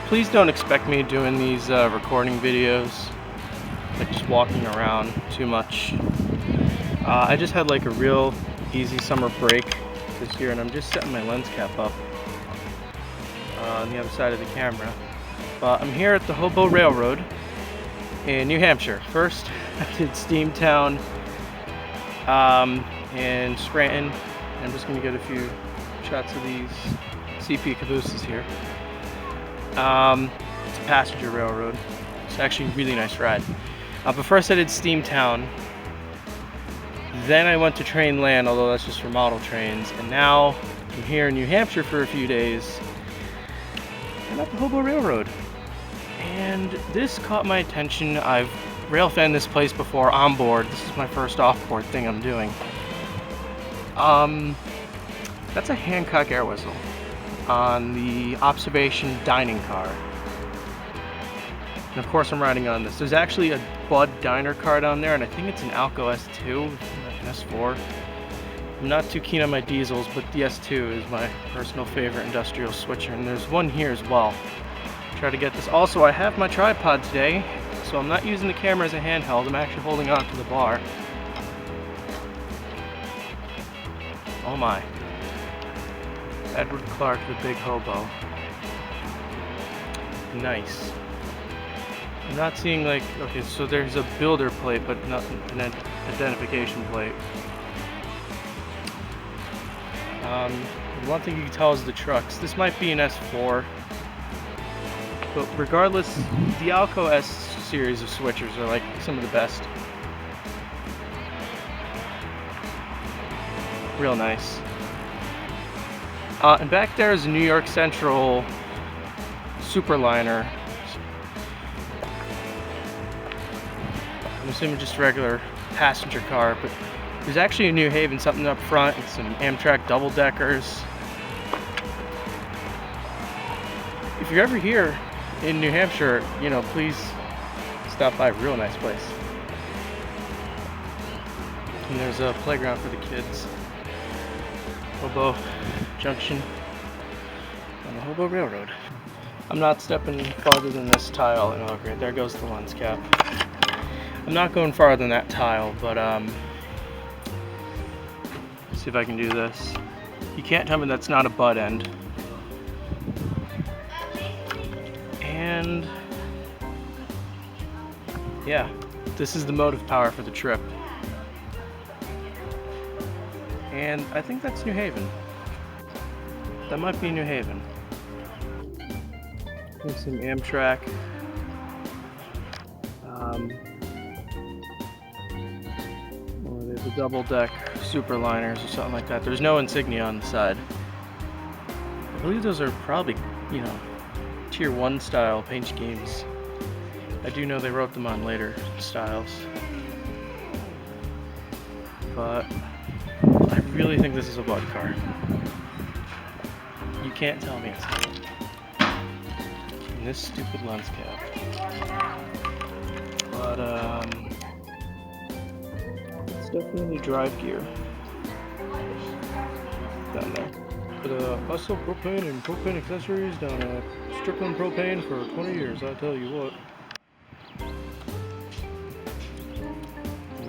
Please don't expect me doing these recording videos, like just walking around too much. I just had like a real easy summer break this year, and I'm just setting my lens cap up on the other side of the camera. But I'm here at the Hobo Railroad in New Hampshire. First, I did Steamtown and Scranton. I'm just going to get a few shots of these CP cabooses here. It's a passenger railroad. It's actually a really nice ride. But first I did Steamtown. Then I went to Train Land, although that's just for model trains. And now I'm here in New Hampshire for a few days. And at the Hobo Railroad. And this caught my attention. I've rail-fanned this place before on board. This is my first off-board thing I'm doing. That's a Hancock air whistle on the observation dining car. And of course I'm riding on this. There's actually a Bud diner car down there, and I think it's an Alco S2, like an S4. I'm not too keen on my diesels, but the S2 is my personal favorite industrial switcher, and there's one here as well. Try to get this. Also, I have my tripod today, so I'm not using the camera as a handheld. I'm actually holding on to the bar. Oh my. Edward Clark, the Big Hobo. Nice. I'm not seeing like, okay, so there's a builder plate, but not an identification plate. One thing you can tell is the trucks. This might be an S4. But regardless, the Alco S series of switchers are like some of the best. Real nice. And back there is a New York Central Superliner. I'm assuming just a regular passenger car, but there's actually a New Haven, something up front, and some Amtrak double-deckers. If you're ever here in New Hampshire, you know, please stop by. Real nice place. And there's a playground for the kids. Hobo Junction on the Hobo Railroad. I'm not stepping farther than this tile. Oh great, there goes the lens cap. I'm not going farther than that tile, but let's see if I can do this. You can't tell me that's not a butt end. And yeah, this is the motive power for the trip. And I think that's New Haven. That might be New Haven. There's some Amtrak. Or there's a double-deck Superliners or something like that. There's no insignia on the side. I believe those are probably, you know, Tier 1 style paint schemes. I do know they wrote them on later styles. But I really think this is a Bud car. You can't tell me it's not. And this stupid lens cap. But it's definitely drive gear down there. But I sell propane and propane accessories down at Strickland Propane for 20 years, I tell you what.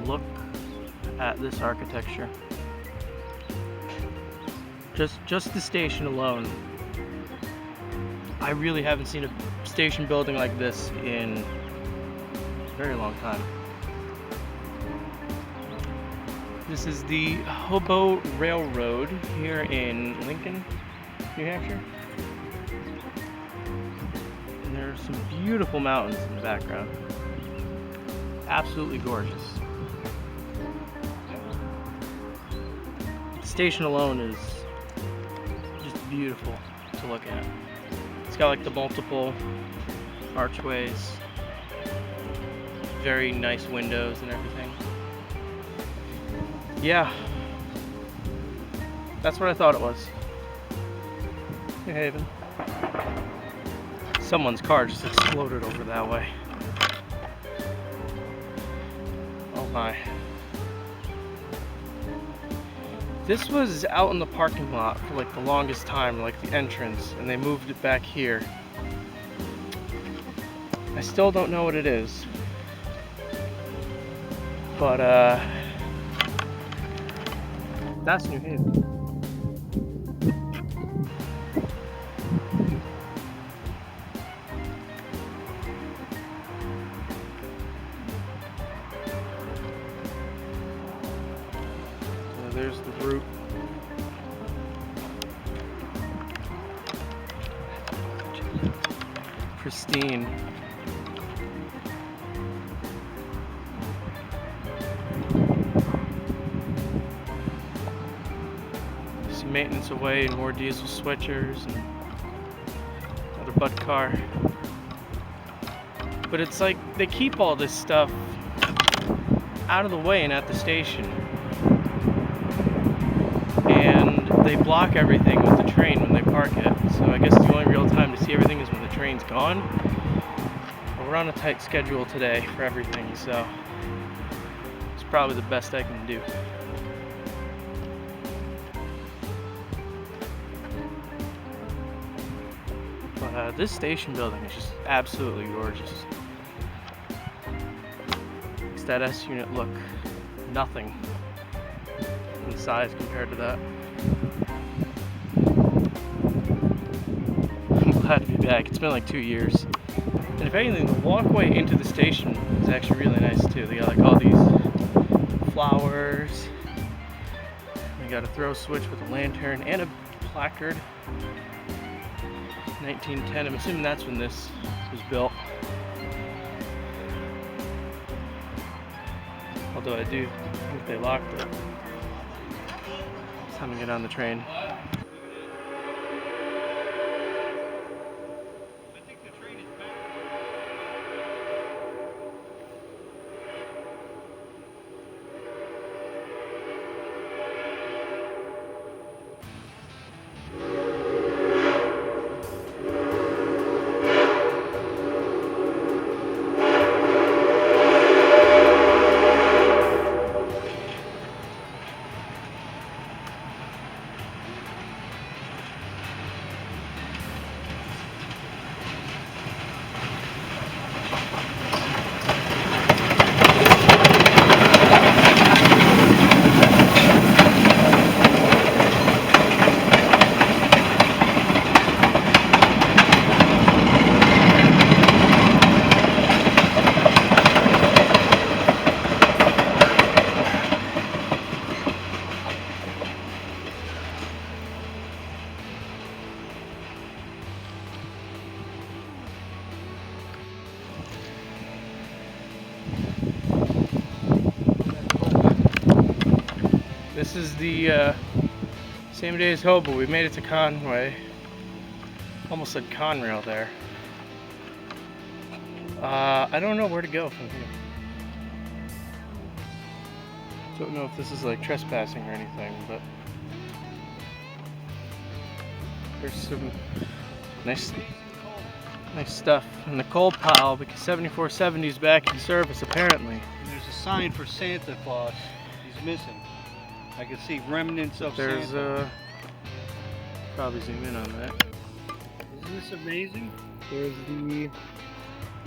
Look at this architecture. Just the station alone. I really haven't seen a station building like this in a very long time. This is the Hobo Railroad here in Lincoln, New Hampshire. And there are some beautiful mountains in the background. Absolutely gorgeous. The station alone is just beautiful to look at. It's got like the multiple archways, very nice windows and everything. Yeah, that's what I thought it was. New Haven. Someone's car just exploded over that way. Oh my. This was out in the parking lot for like the longest time, like the entrance, and they moved it back here. I still don't know what it is, but that's New Haven. So there's the route. Pristine. Some maintenance away and more diesel switchers and another butt car. But it's like they keep all this stuff out of the way and at the station. And they block everything with the train when they park it. So I guess the only real time to see everything is when the train's gone. But we're on a tight schedule today for everything, so it's probably the best I can do. But this station building is just absolutely gorgeous. Makes that S unit look nothing in size compared to that. I'm glad to be back. It's been like 2 years. And if anything, the walkway into the station is actually really nice too. They got like all these flowers. They got a throw switch with a lantern and a placard. 1910. I'm assuming that's when this was built. Although I do think they locked it. It's time to get on the train. This is the same day as Hobo. We made it to Conway. Almost said Conrail there. I don't know where to go from here. Don't know if this is like trespassing or anything, but there's some nice stuff in the coal pile because 7470 is back in service apparently. And there's a sign for Santa Claus. He's missing. I can see remnants of Santa. Probably zoom in on that. Isn't this amazing? There's the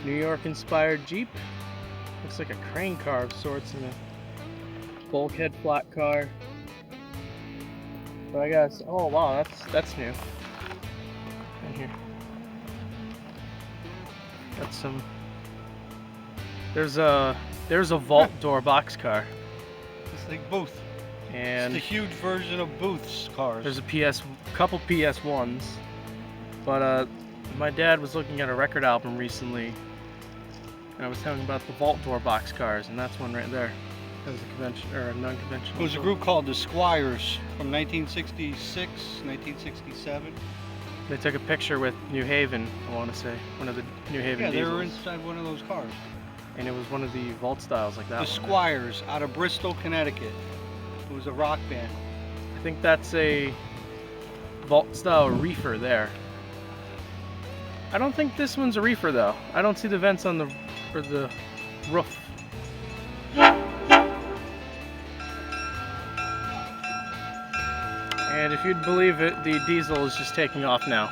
New York inspired Jeep. Looks like a crane car of sorts in a bulkhead flat car. But I guess, oh wow, that's new. In here. Got some. There's a vault door boxcar. It's like Booth. And it's the huge version of Booth's cars. There's a couple PS1s. But my dad was looking at a record album recently, and I was telling him about the vault door boxcars, and that's one right there. That was a convention or a non-conventional. It was a group called the Squires from 1966, 1967. They took a picture with New Haven, I want to say, one of the New Haven diesels. Yeah, they were inside one of those cars. And it was one of the vault styles like that. The Squires out of Bristol, Connecticut. It was a rock band. I think that's a vault style reefer there. I don't think this one's a reefer though. I don't see the vents on the roof. And if you'd believe it, the diesel is just taking off now.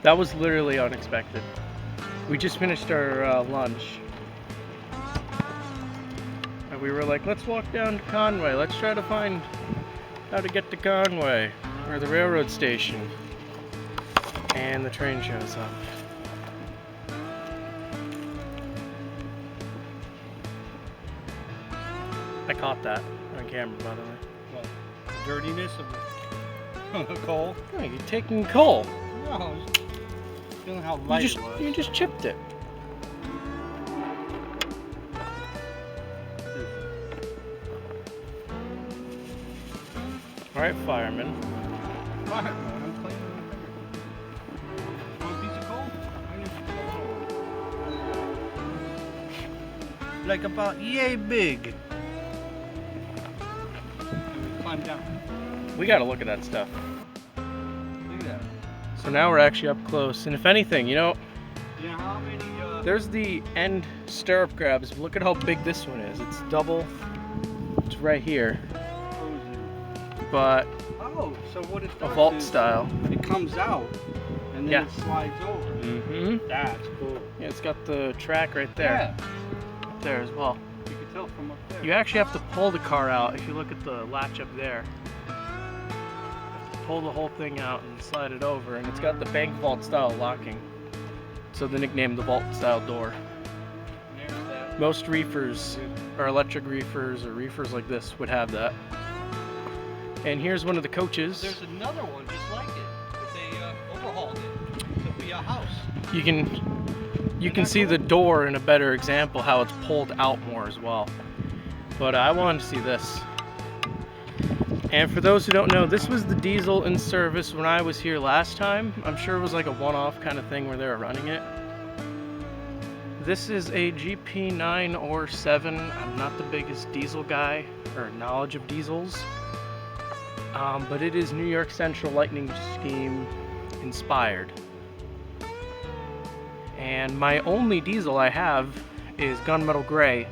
That was literally unexpected. We just finished our lunch. And we were like, let's walk down to Conway. Let's try to find how to get to Conway, or the railroad station. And the train shows up. I caught that on camera, by the way. What? The dirtiness of the coal? Oh, you're taking coal. No, I was feeling how light it was. You just chipped it. All right, fireman. Fireman, I'm cleaning my finger. Want a piece of coal? I need a little. Like about yay big. Climb down. We gotta look at that stuff. Look at that. So now we're actually up close, and if anything, you know, How many? there's the end stirrup grabs. But look at how big this one is. It's double. It's right here, but Oh, so what it does a vault is style. it comes out and then Yeah. it slides over. Mm-hmm. That's cool. Yeah, it's got the track right there. Yeah, Up there as well. you can tell from up there. You actually have to pull the car out. If you look at the latch up there, you have to pull the whole thing out and slide it over, and it's got the bank vault style locking. So the nickname, the vault style door. There's that. Most reefers, or electric reefers, or reefers like this would have that. And here's one of the coaches. There's another one just like it, but they overhauled it to be a house. You can see the door in a better example, how it's pulled out more as well. But I wanted to see this. And for those who don't know, this was the diesel in service when I was here last time. I'm sure it was like a one-off kind of thing where they were running it. This is a GP9 or 7. I'm not the biggest diesel guy or knowledge of diesels. But it is New York Central Lightning Scheme inspired. And my only diesel I have is Gunmetal Gray,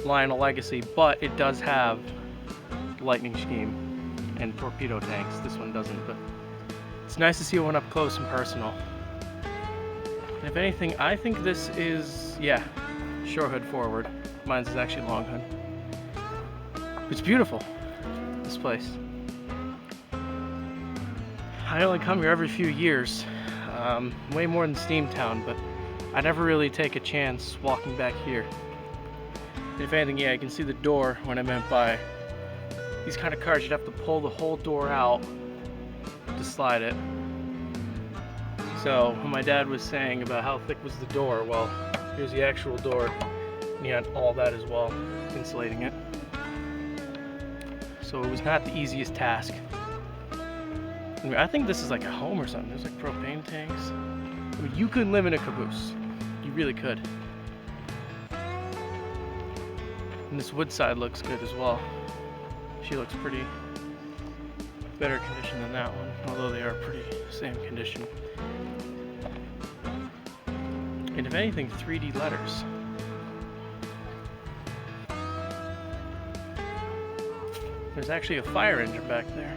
Lionel Legacy, but it does have Lightning Scheme and torpedo tanks. This one doesn't, but it's nice to see one up close and personal. And if anything, I think this is, yeah, short hood forward. Mine's is actually long hood. It's beautiful, this place. I only come here every few years, way more than Steamtown, but I never really take a chance walking back here. If anything, yeah, you can see the door when I went by. These kind of cars, you'd have to pull the whole door out to slide it. So when my dad was saying about how thick was the door, well, here's the actual door, and you had all that as well, insulating it. So it was not the easiest task. I think this is like a home or something. There's like propane tanks. I mean, you could live in a caboose. You really could. And this wood side looks good as well. She looks pretty better condition than that one, although they are pretty same condition. And if anything, 3D letters. There's actually a fire engine back there.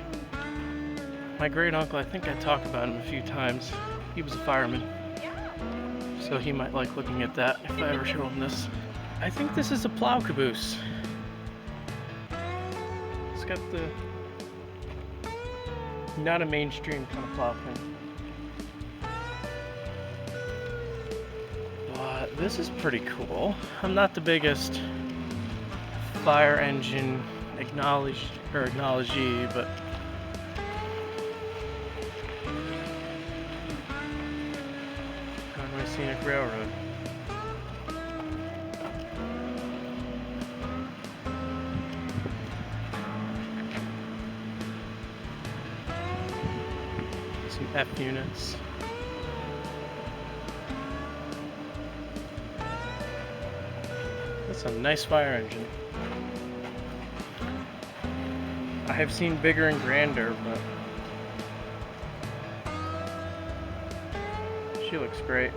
My great uncle, I think I talked about him a few times. He was a fireman. So he might like looking at that if I ever show him this. I think this is a plow caboose. It's got the, not a mainstream kind of plow thing. But this is pretty cool. I'm not the biggest fire engine acknowledgee, but Conway Scenic Railroad. Some F units. That's a nice fire engine. I have seen bigger and grander, but she looks great.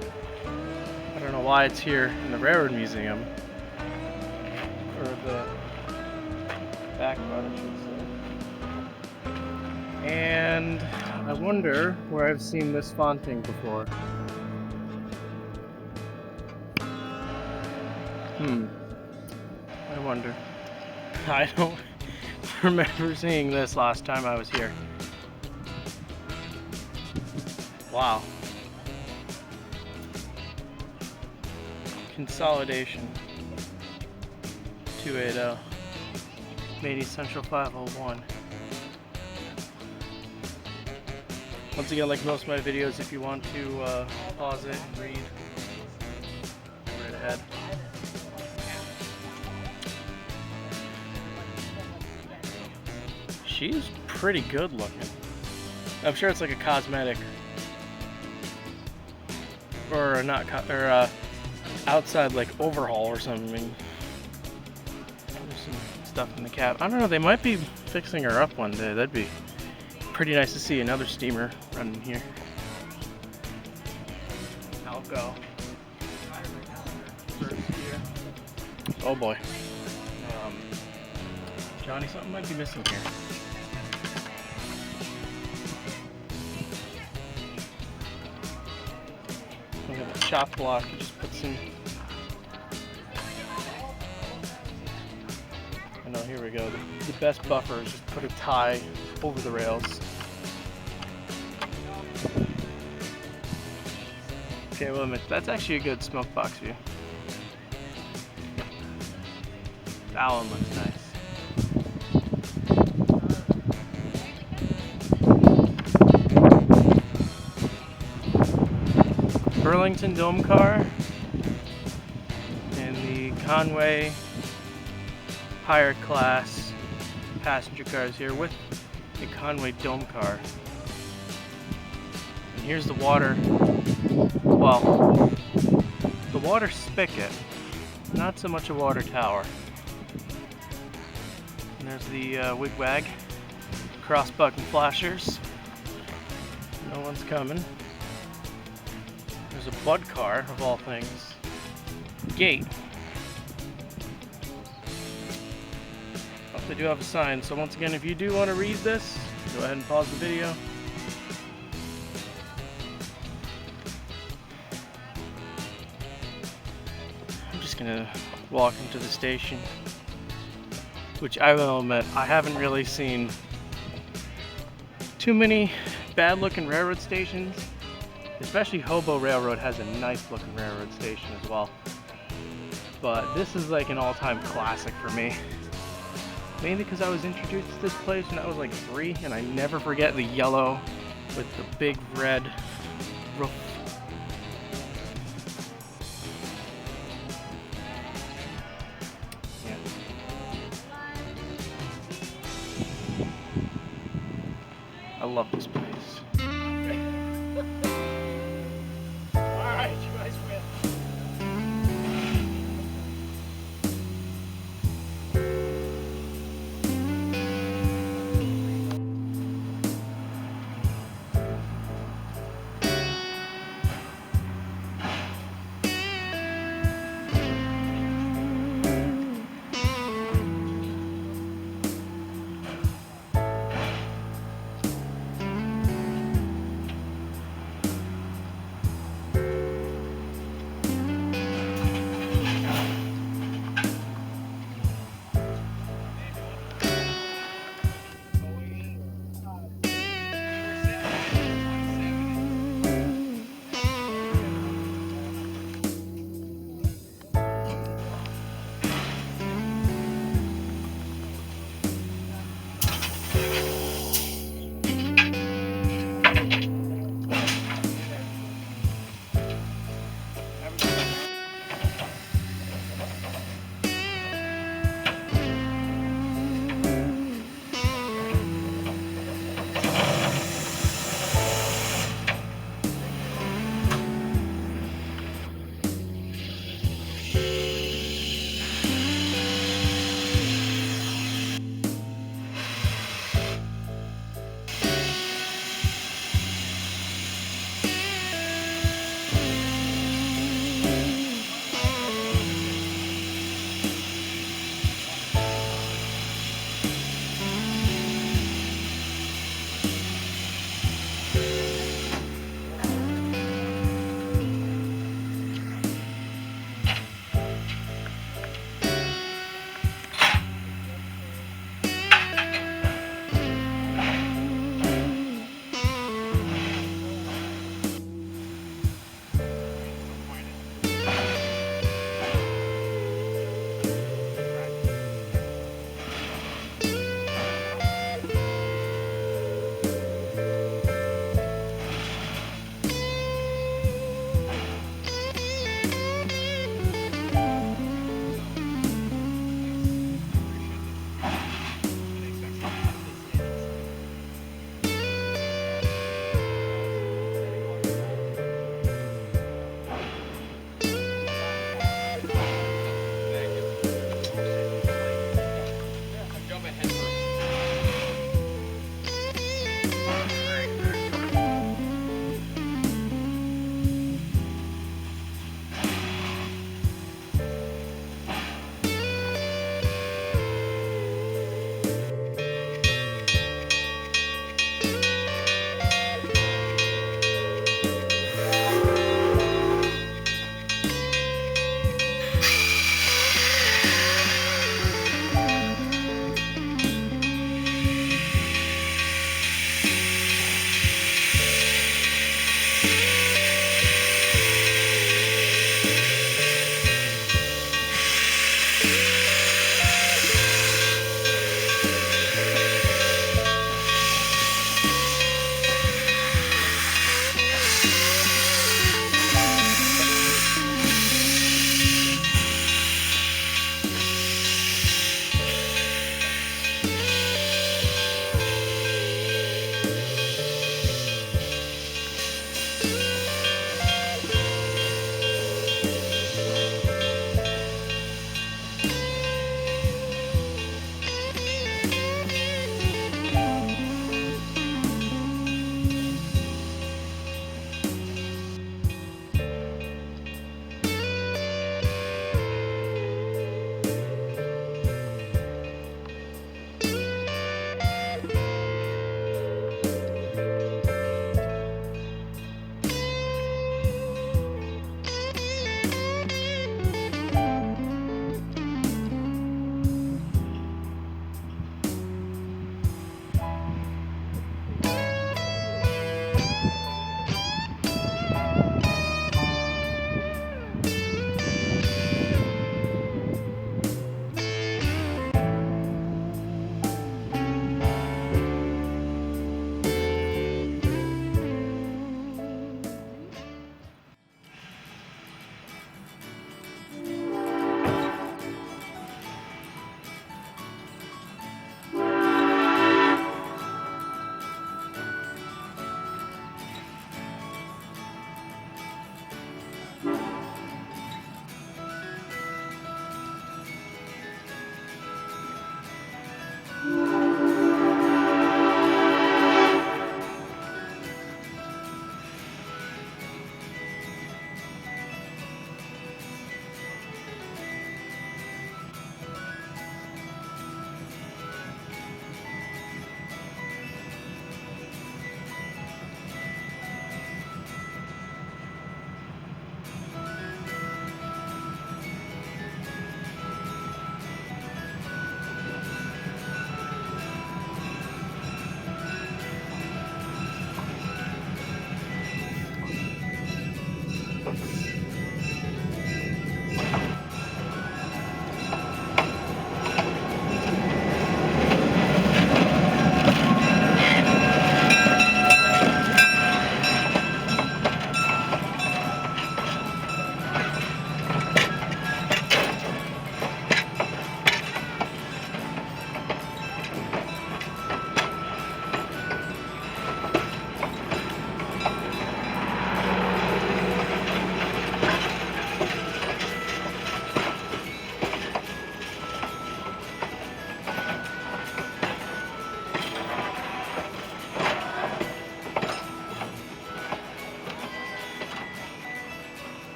I don't know why it's here in the Railroad Museum, or the back part, I should say. And I wonder where I've seen this fonting before. I wonder. I don't remember seeing this last time I was here. Wow. Consolidation 280. Made Central 501. Once again, like most of my videos, if you want to pause it and read, go right ahead. She's pretty good looking. I'm sure it's like a cosmetic or not, or outside like overhaul or something. There's some stuff in the cab. I don't know. They might be fixing her up one day. That'd be pretty nice to see another steamer running here. I'll go first here. Oh boy. Johnny, something might be missing here. We have a chop block. You just put some. Oh no, here we go. The best buffer is just put a tie over the rails. Okay, well, that's actually a good smoke box view. That one looks nice. Burlington Dome car and the Conway higher class passenger cars here with the Conway Dome car. And here's the water, well, the water spigot, not so much a water tower. And there's the wigwag, cross button flashers. No one's coming. There's a Bud car, of all things. Gate. Oh, they do have a sign, so once again, if you do want to read this, go ahead and pause the video. I'm just gonna walk into the station, which I will admit, I haven't really seen too many bad looking railroad stations. Especially Hobo Railroad has a nice looking railroad station as well. But this is like an all-time classic for me. Mainly because I was introduced to this place when I was like 3, and I never forget the yellow with the big red roof. Yeah. I love this place.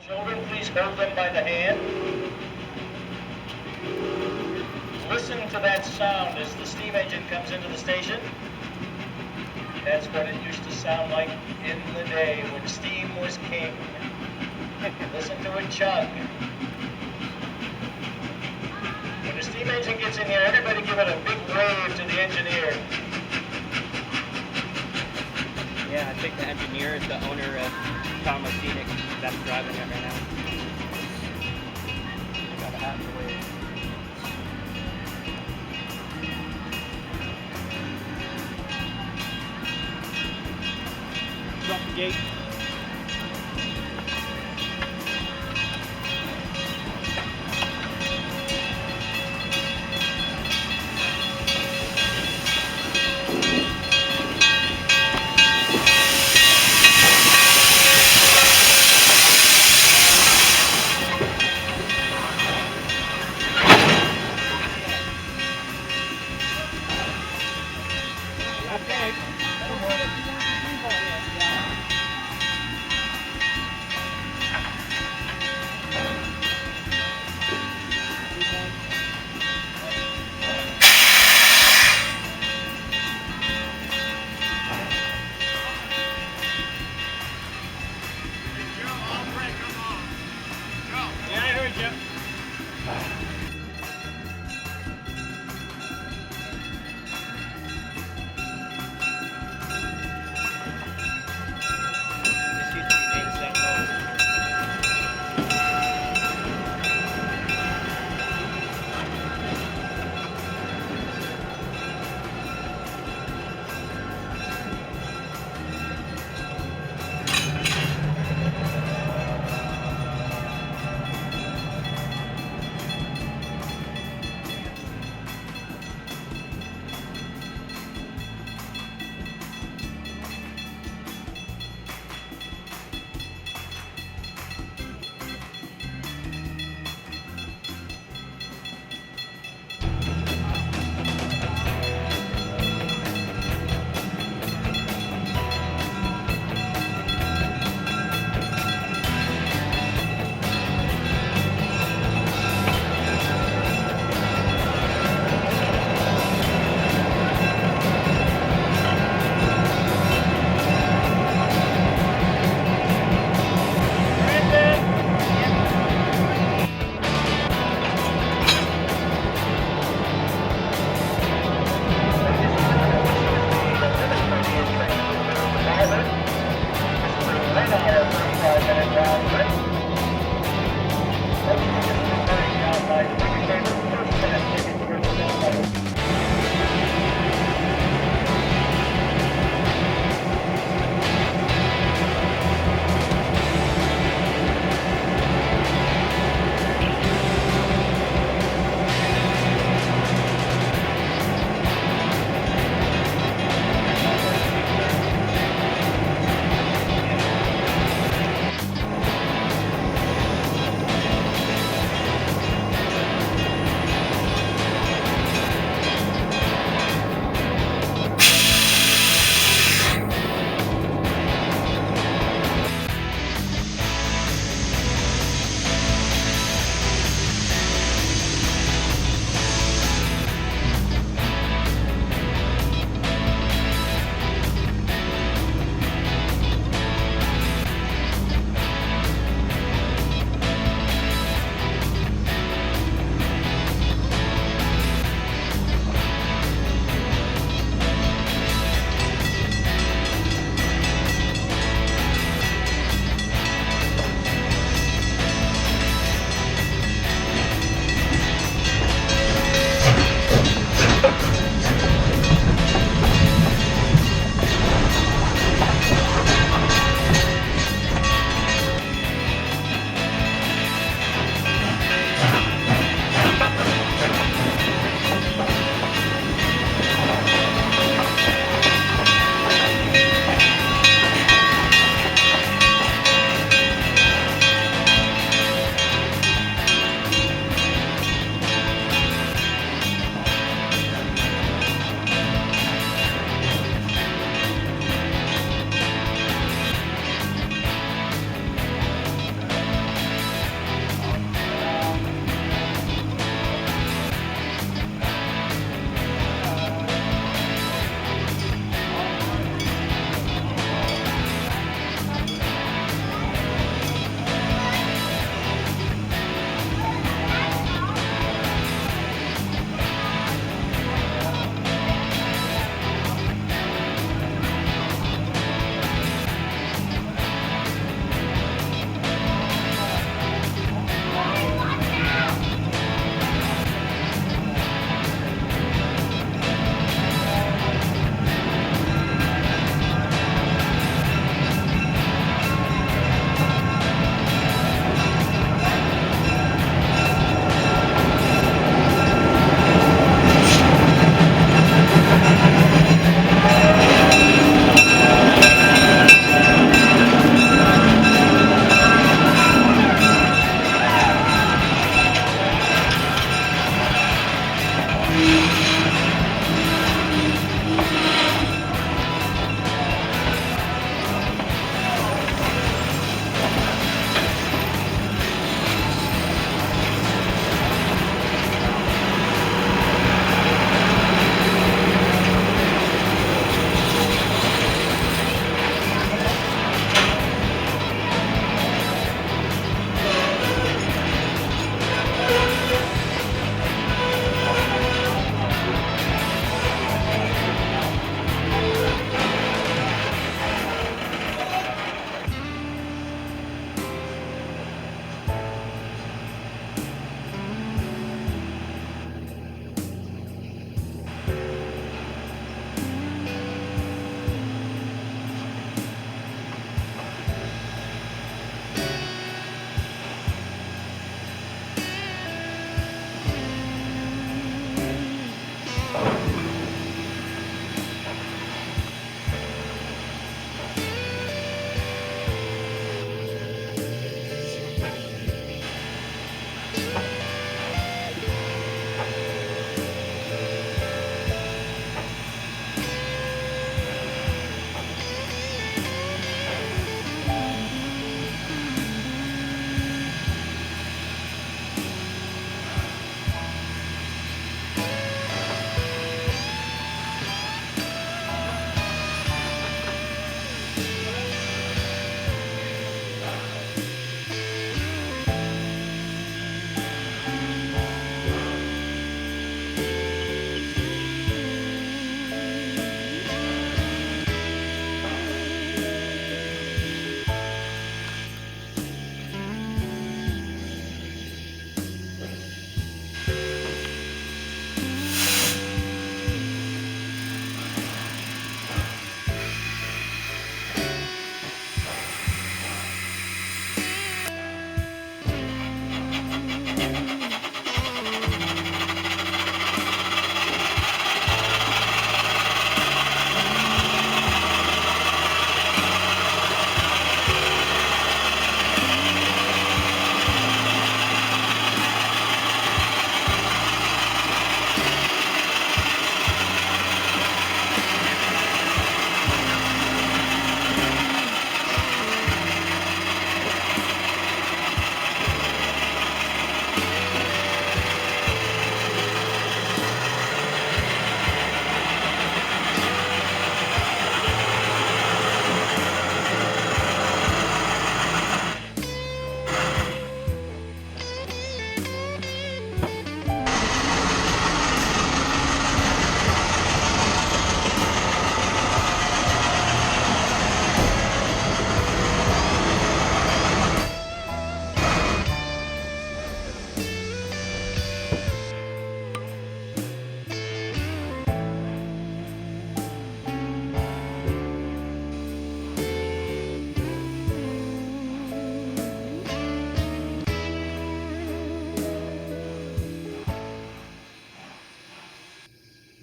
Children, please hold them by the hand. Listen to that sound as the steam engine comes into the station. That's what it used to sound like in the day when steam was king. Listen to it chug. When the steam engine gets in here, everybody give it a big wave to the engineer. Yeah, I think the engineer is the owner of Conway Scenic that's driving it right now. Got a hat to wave. Drop the gate.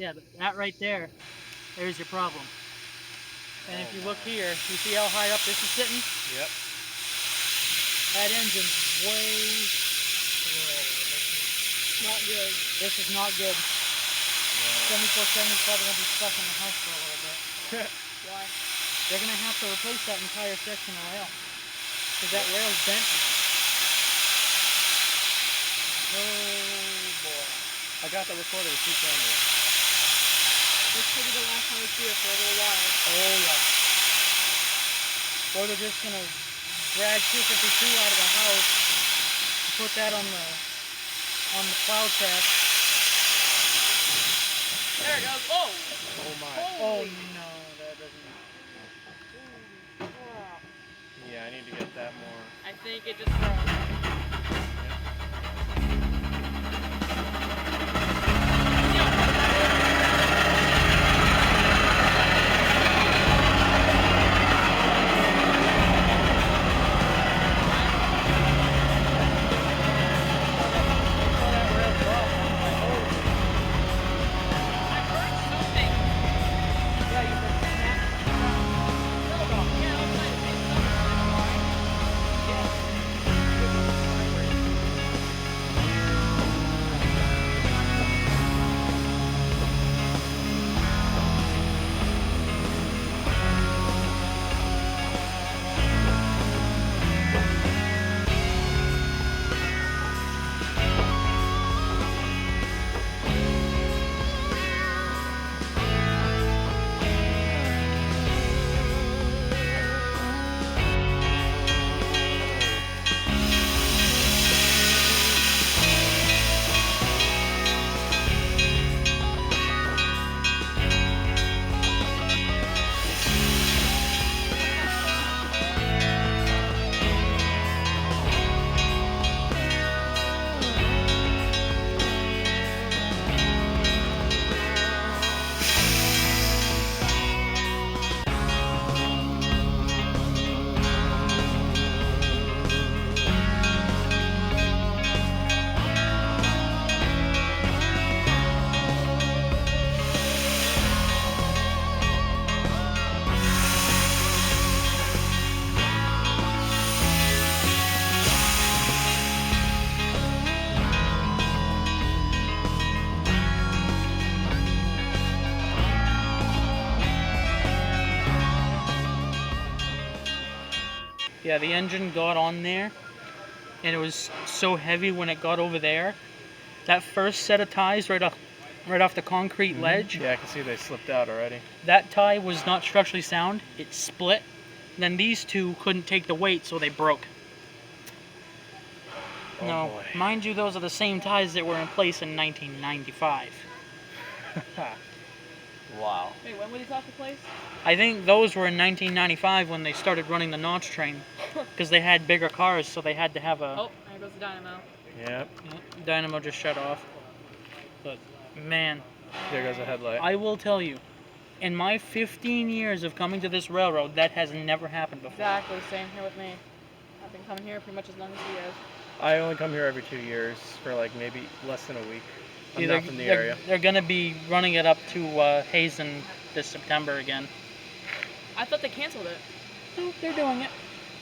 Yeah, that right there, there's your problem. And if you look here, you see how high up this is sitting? Yep. That engine's way... Not good. This is not good. 7470 is probably going to be stuck in the house for a little bit. Why? They're going to have to replace that entire section of rail. Because that rail's bent now. Oh boy. I got that recorded with 2 cameras. This could be the last time we see it for a little while. Oh yeah. Or they're just going to drag 252 out of the house, put that on the plow track. There it goes. Oh! Oh my. Oh no, that doesn't... Yeah, I need to get that more. I think it just Yeah, the engine got on there, and it was so heavy when it got over there. That first set of ties right off the concrete ledge, Yeah, I can see they slipped out already. that tie was not structurally sound. It split. Then these two couldn't take the weight, so they broke. Oh Now, boy. mind you, those are the same ties that were in place in 1995. Wow. Wait, when would these off the place? I think those were in 1995 when they started running the notch train, because they had bigger cars, so they had to have a... Oh, there goes the dynamo. Yep. Dynamo just shut off. But, man, There goes the headlight. I will tell you, in my 15 years of coming to this railroad, that has never happened before. Exactly, same here with me. I've been coming here pretty much as long as he has. I only come here every 2 years for like maybe less than a week. I'm not from the area. They're going to be running it up to Hazen this September again. I thought they canceled it. So they're doing it.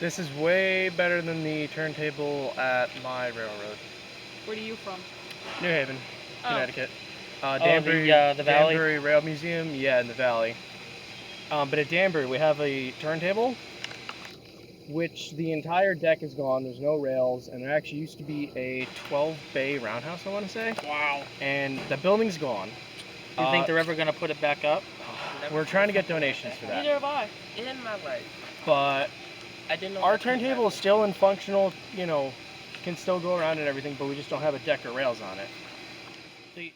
This is way better than the turntable at my railroad. Where are you from? New Haven, Oh. Connecticut. the Danbury, Valley? Danbury Rail Museum, yeah, in the valley. But at Danbury, we have a turntable, which the entire deck is gone. There's no rails, and there actually used to be a 12-bay roundhouse, I want to say. Wow. And the building's gone. Do you think they're ever going to put it back up? We're trying to get donations for that. Neither have I. In my life. But I didn't know our that could turntable is happen. still in functional, you know, can still go around and everything, but we just don't have a deck or rails on it. See,